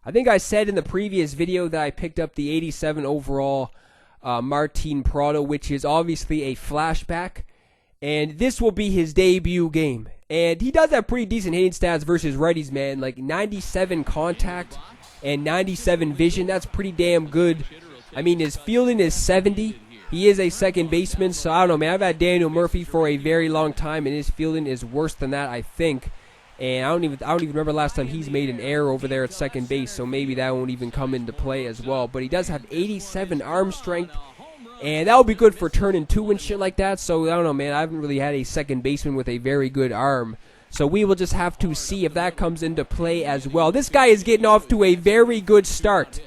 I think I said in the previous video that I picked up the 87 overall Martin Prado, which is obviously a flashback. And this will be his debut game. And he does have pretty decent hitting stats versus righties, man. Like 97 contact and 97 vision. That's pretty damn good. I mean, his fielding is 70. He is a second baseman, so I don't know, man. I've had Daniel Murphy for a very long time, and his fielding is worse than that, I think. And I don't even remember last time he's made an error over there at second base, so maybe that won't even come into play as well. But he does have 87 arm strength, and that would be good for turning two and shit like that. So I don't know, man. I haven't really had a second baseman with a very good arm. So we will just have to see if that comes into play as well. This guy is getting off to a very good start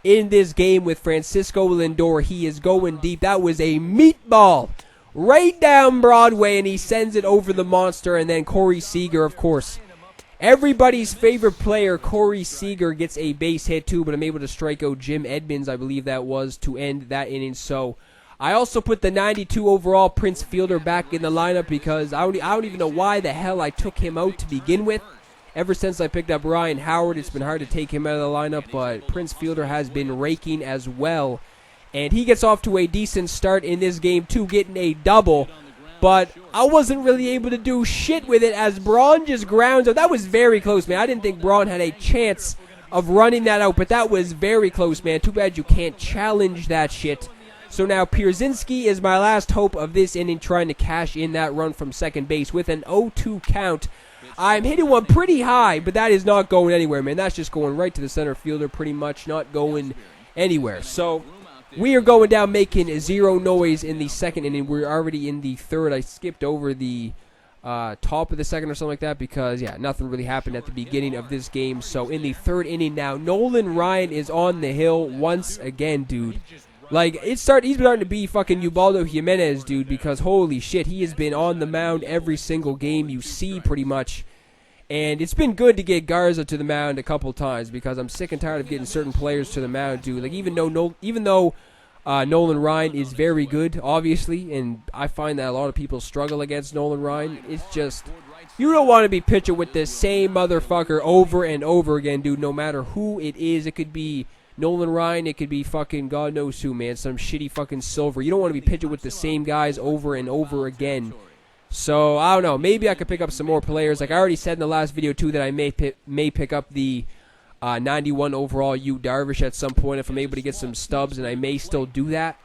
in this game with Francisco Lindor. He is going deep. That was a meatball right down Broadway, and he sends it over the monster. And then Corey Seager, of course, everybody's favorite player, Corey Seager, gets a base hit too, but I'm able to strike out Jim Edmonds, I believe that was, to end that inning. So I also put the 92 overall Prince Fielder back in the lineup because I don't even know why the hell I took him out to begin with. Ever since I picked up Ryan Howard, it's been hard to take him out of the lineup, but Prince Fielder has been raking as well. And he gets off to a decent start in this game too, getting a double. But I wasn't really able to do shit with it as Braun just grounds out. That was very close, man. I didn't think Braun had a chance of running that out, but that was very close, man. Too bad you can't challenge that shit. So now Pierzynski is my last hope of this inning, trying to cash in that run from second base with an 0-2 count. I'm hitting one pretty high, but that is not going anywhere, man. That's just going right to the center fielder, pretty much not going anywhere. So we are going down making zero noise in the second inning. We're already in the third. I skipped over the top of the second or something like that because, yeah, nothing really happened at the beginning of this game. So in the third inning now, Nolan Ryan is on the hill once again, dude. Like, he's starting to be fucking Ubaldo Jimenez, dude, because holy shit, he has been on the mound every single game you see pretty much. And it's been good to get Garza to the mound a couple times because I'm sick and tired of getting certain players to the mound, dude. Like, even though Nolan Ryan is very good, obviously, and I find that a lot of people struggle against Nolan Ryan, it's just, you don't want to be pitching with the same motherfucker over and over again, dude, no matter who it is. It could be Nolan Ryan, it could be fucking God knows who, man, some shitty fucking Silver. You don't want to be pitching with the same guys over and over again. So, I don't know, maybe I could pick up some more players. Like I already said in the last video, too, that I may pick up the 91 overall Yu Darvish at some point if I'm able to get some stubs, and I may still do that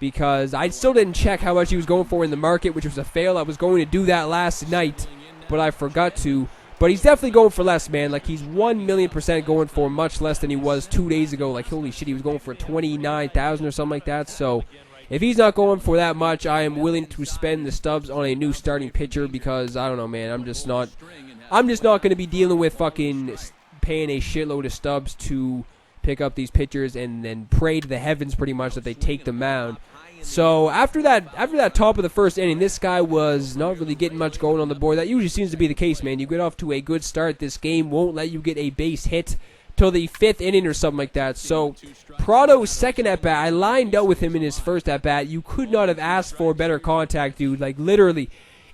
because I still didn't check how much he was going for in the market, which was a fail. I was going to do that last night, but I forgot to. But he's definitely going for less, man. Like, he's 1,000,000% going for much less than he was 2 days ago. Like, holy shit, he was going for 29,000 or something like that. So if he's not going for that much, I am willing to spend the stubs on a new starting pitcher because, I don't know, man, I'm just not going to be dealing with fucking paying a shitload of stubs to pick up these pitchers and then pray to the heavens pretty much that they take the mound. So after that top of the first inning, this guy was not really getting much going on the board. That usually seems to be the case, man. You get off to a good start, this game won't let you get a base hit till the fifth inning or something like that. So Prado's second at-bat, I lined out with him in his first at-bat. You could not have asked for better contact, dude. Like, literally,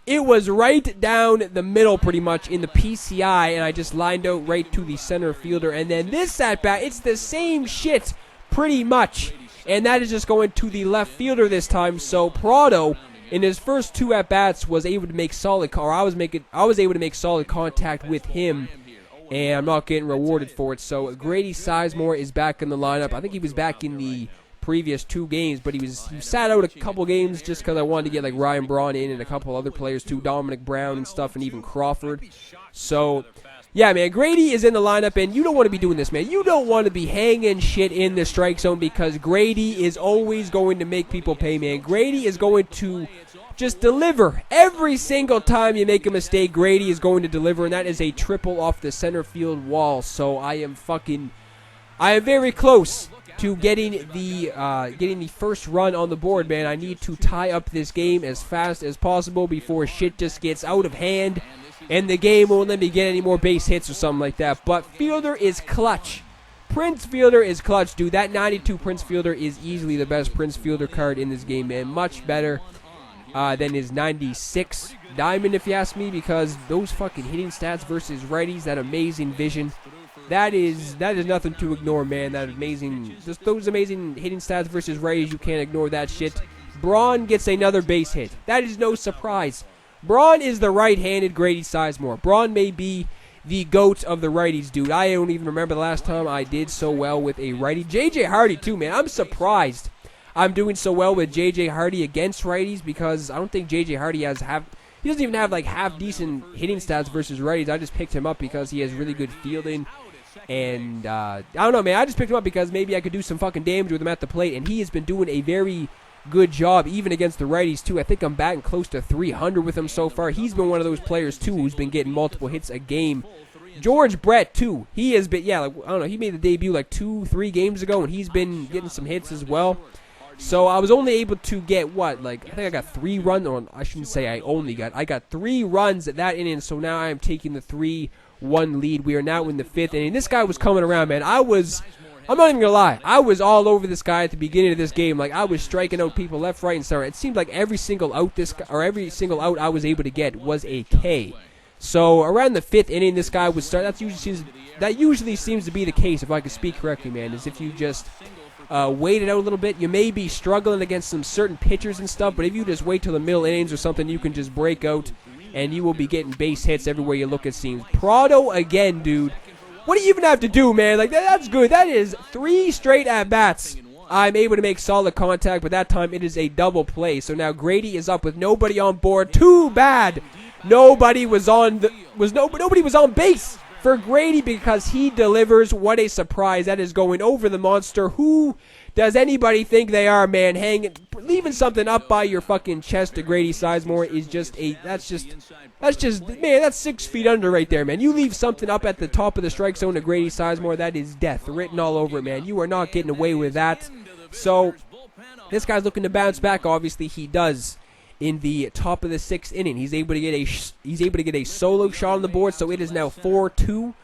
it was right down the middle pretty much in the PCI, and I just lined out right to the center fielder. And then this at-bat, it's the same shit pretty much. And that is just going to the left fielder this time. So Prado, in his first two at-bats, was able to make solid, or I was able to make solid contact with him, and I'm not getting rewarded for it. So Grady Sizemore is back in the lineup. I think he was back in the previous 2 games, but he sat out a couple games just because I wanted to get like Ryan Braun in and a couple other players too, Dominic Brown and stuff, and even Crawford. So yeah, man, Grady is in the lineup, and you don't want to be doing this, man. You don't want to be hanging shit in the strike zone because Grady is always going to make people pay, man. Grady is going to just deliver. Every single time you make a mistake, Grady is going to deliver, and that is a triple off the center field wall. So I am very close to getting the first run on the board, man. I need to tie up this game as fast as possible before shit just gets out of hand and the game won't let me get any more base hits or something like that. But Fielder is clutch. Prince Fielder is clutch, dude. That 92 Prince Fielder is easily the best Prince Fielder card in this game, man. Much better than his 96 Diamond, if you ask me, because those fucking hitting stats versus righties, that amazing vision, That is nothing to ignore, man. That amazing, just those amazing hitting stats versus righties. You can't ignore that shit. Braun gets another base hit. That is no surprise. Braun is the right-handed Grady Sizemore. Braun may be the GOAT of the righties, dude. I don't even remember the last time I did so well with a righty. J.J. Hardy, too, man. I'm surprised I'm doing so well with J.J. Hardy against righties because I don't think J.J. Hardy he doesn't even have, like, half-decent hitting stats versus righties. I just picked him up because he has really good fielding. And, I don't know, man. I just picked him up because maybe I could do some fucking damage with him at the plate. And he has been doing a very good job, even against the righties, too. I think I'm batting close to 300 with him so far. He's been one of those players, too, who's been getting multiple hits a game. George Brett, too. He has been, yeah, like, I don't know, he made the debut like 2-3 games ago, and he's been getting some hits as well. So I was only able to get, what, like, I think I got 3 runs, or I shouldn't say I got 3 runs at that inning, so now I am taking the 3-1 lead. We are now in the 5th inning. This guy was coming around, man. I'm not even gonna lie. I was all over this guy at the beginning of this game. Like, I was striking out people left, right, and center. It seemed like every single out I was able to get was a K. So around the 5th inning, this guy would start. That usually seems to be the case, if I could speak correctly, man. Is if you just wait it out a little bit. You may be struggling against some certain pitchers and stuff, but if you just wait till the middle innings or something, you can just break out, and you will be getting base hits everywhere you look, it seems. Prado again, dude. What do you even have to do, man? Like, that's good. That is 3 straight at-bats. I'm able to make solid contact, but that time it is a double play. So now Grady is up with nobody on board. Too bad nobody was on base for Grady because he delivers. What a surprise. That is going over the monster. Who does anybody think they are, man? Leaving something up by your fucking chest to Grady Sizemore is just man, that's 6 feet under right there, man. You leave something up at the top of the strike zone to Grady Sizemore, that is death written all over it, man. You are not getting away with that. So this guy's looking to bounce back. Obviously, he does. In the top of the 6th inning, he's able to get a solo shot on the board. So it is now 4-2.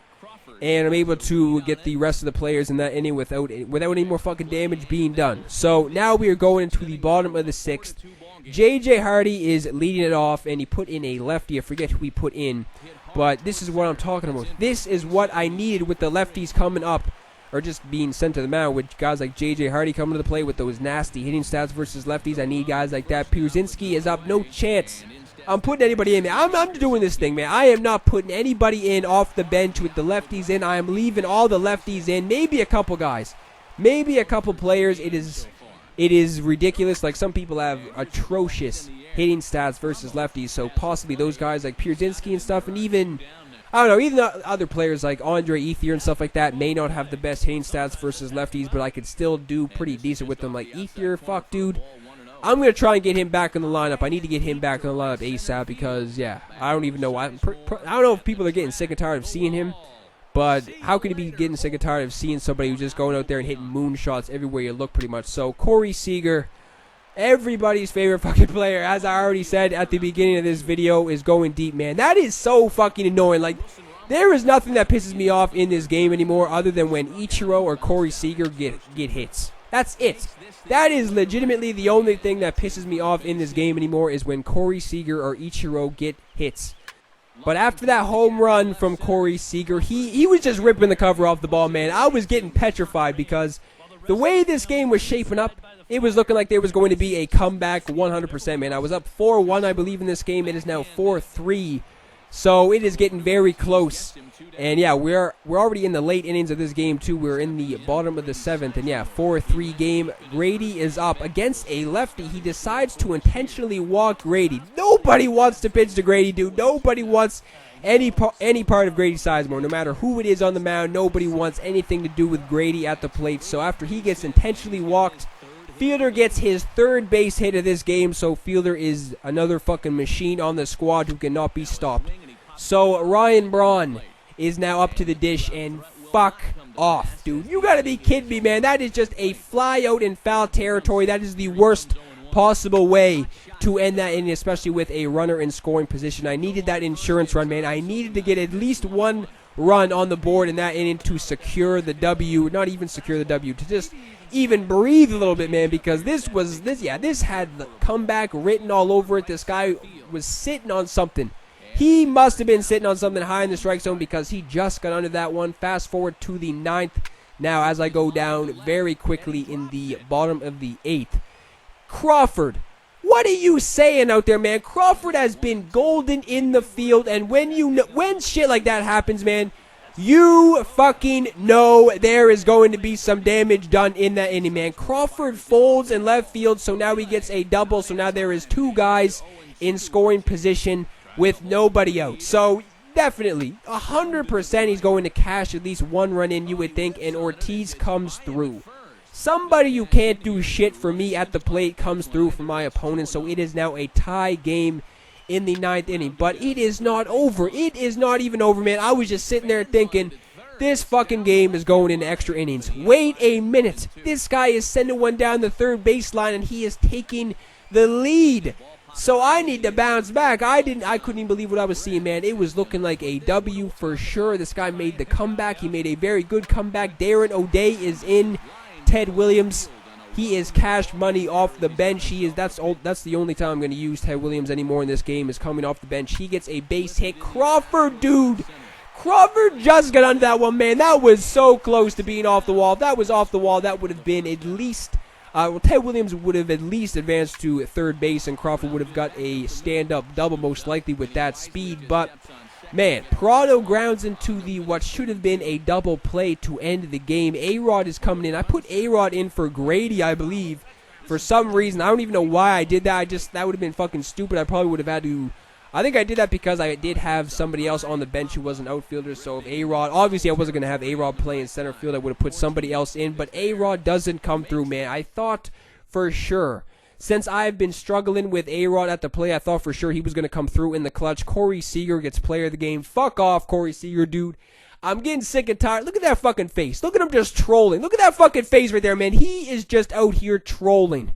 And I'm able to get the rest of the players in that inning without any more fucking damage being done. So now we are going into the bottom of the 6th. J.J. Hardy is leading it off, and he put in a lefty. I forget who he put in, but this is what I'm talking about. This is what I needed with the lefties coming up, or just being sent to the mound, with guys like J.J. Hardy coming to the plate with those nasty hitting stats versus lefties. I need guys like that. Pierzynski is up, no chance. I'm putting anybody in, man. I'm doing this thing, man. I am not putting anybody in off the bench with the lefties in. I am leaving all the lefties in. Maybe a couple guys. Maybe a couple players. It is ridiculous. Like, some people have atrocious hitting stats versus lefties, so possibly those guys like Pierzynski and stuff, and even, I don't know, even other players like Andre Ethier and stuff like that may not have the best hitting stats versus lefties, but I could still do pretty decent with them. Like Ethier, fuck, dude. I'm going to try and get him back in the lineup. I need to get him back in the lineup ASAP because, yeah, I don't even know why. I don't know if people are getting sick and tired of seeing him, but how could he be getting sick and tired of seeing somebody who's just going out there and hitting moonshots everywhere you look, pretty much? So Corey Seager, everybody's favorite fucking player, as I already said at the beginning of this video, is going deep, man. That is so fucking annoying. Like, there is nothing that pisses me off in this game anymore other than when Ichiro or Corey Seager get hits. That's it. That is legitimately the only thing that pisses me off in this game anymore, is when Corey Seager or Ichiro get hits. But after that home run from Corey Seager, he was just ripping the cover off the ball, man. I was getting petrified because the way this game was shaping up, it was looking like there was going to be a comeback 100%, man. I was up 4-1, I believe, in this game. It is now 4-3. So it is getting very close. And yeah, we're already in the late innings of this game too. We're in the bottom of the 7th, and yeah, 4-3 game. Grady is up against a lefty. He decides to intentionally walk Grady. Nobody wants to pitch to Grady, dude. Nobody wants any part of Grady Sizemore. No matter who it is on the mound, nobody wants anything to do with Grady at the plate. So after he gets intentionally walked, Fielder gets his 3rd base hit of this game, so Fielder is another fucking machine on the squad who cannot be stopped. So Ryan Braun is now up to the dish, and fuck off, dude. You gotta be kidding me, man. That is just a fly out in foul territory. That is the worst possible way to end that inning, especially with a runner in scoring position. I needed that insurance run, man. I needed to get at least 1 run on the board in that inning to secure the W. Not even secure the W, to just even breathe a little bit, man, because this had the comeback written all over it. This guy was sitting on something. He must have been sitting on something high in the strike zone because he just got under that one. Fast forward to the 9th. Now, as I go down very quickly in the bottom of the 8th, Crawford, what are you saying out there, man? Crawford has been golden in the field, and when shit like that happens, man, you fucking know there is going to be some damage done in that inning, man. Crawford folds in left field, so now he gets a double, so now there is 2 guys in scoring position with nobody out. So, definitely, 100% he's going to cash at least 1 run in, you would think, and Ortiz comes through. Somebody who can't do shit for me at the plate comes through for my opponent, so it is now a tie game in the 9th inning. But it is not over. It is not even over, man. I was just sitting there thinking, this fucking game is going into extra innings. Wait a minute. This guy is sending one down the third baseline, and he is taking the lead. So I need to bounce back. I couldn't even believe what I was seeing, man. It was looking like a W for sure. This guy made the comeback. He made a very good comeback. Darren O'Day is in. Ted Williams, he is cash money off the bench. That's the only time I'm going to use Ted Williams anymore in this game, is coming off the bench. He gets a base hit. Crawford, dude. Crawford just got under that one, man. That was so close to being off the wall. If that was off the wall, that would have been at least, Ted Williams would have at least advanced to third base, and Crawford would have got a stand-up double most likely with that speed. But man, Prado grounds into the what should have been a double play to end the game. A-Rod is coming in. I put A-Rod in for Grady, I believe, for some reason. I don't even know why I did that. That would have been fucking stupid. I probably would have had to. I think I did that because I did have somebody else on the bench who was an outfielder. So if A-Rod, obviously I wasn't going to have A-Rod play in center field. I would have put somebody else in. But A-Rod doesn't come through, man. I thought for sure, since I've been struggling with A-Rod at the play, I thought for sure he was going to come through in the clutch. Corey Seager gets player of the game. Fuck off, Corey Seager, dude. I'm getting sick and tired. Look at that fucking face. Look at him just trolling. Look at that fucking face right there, man. He is just out here trolling.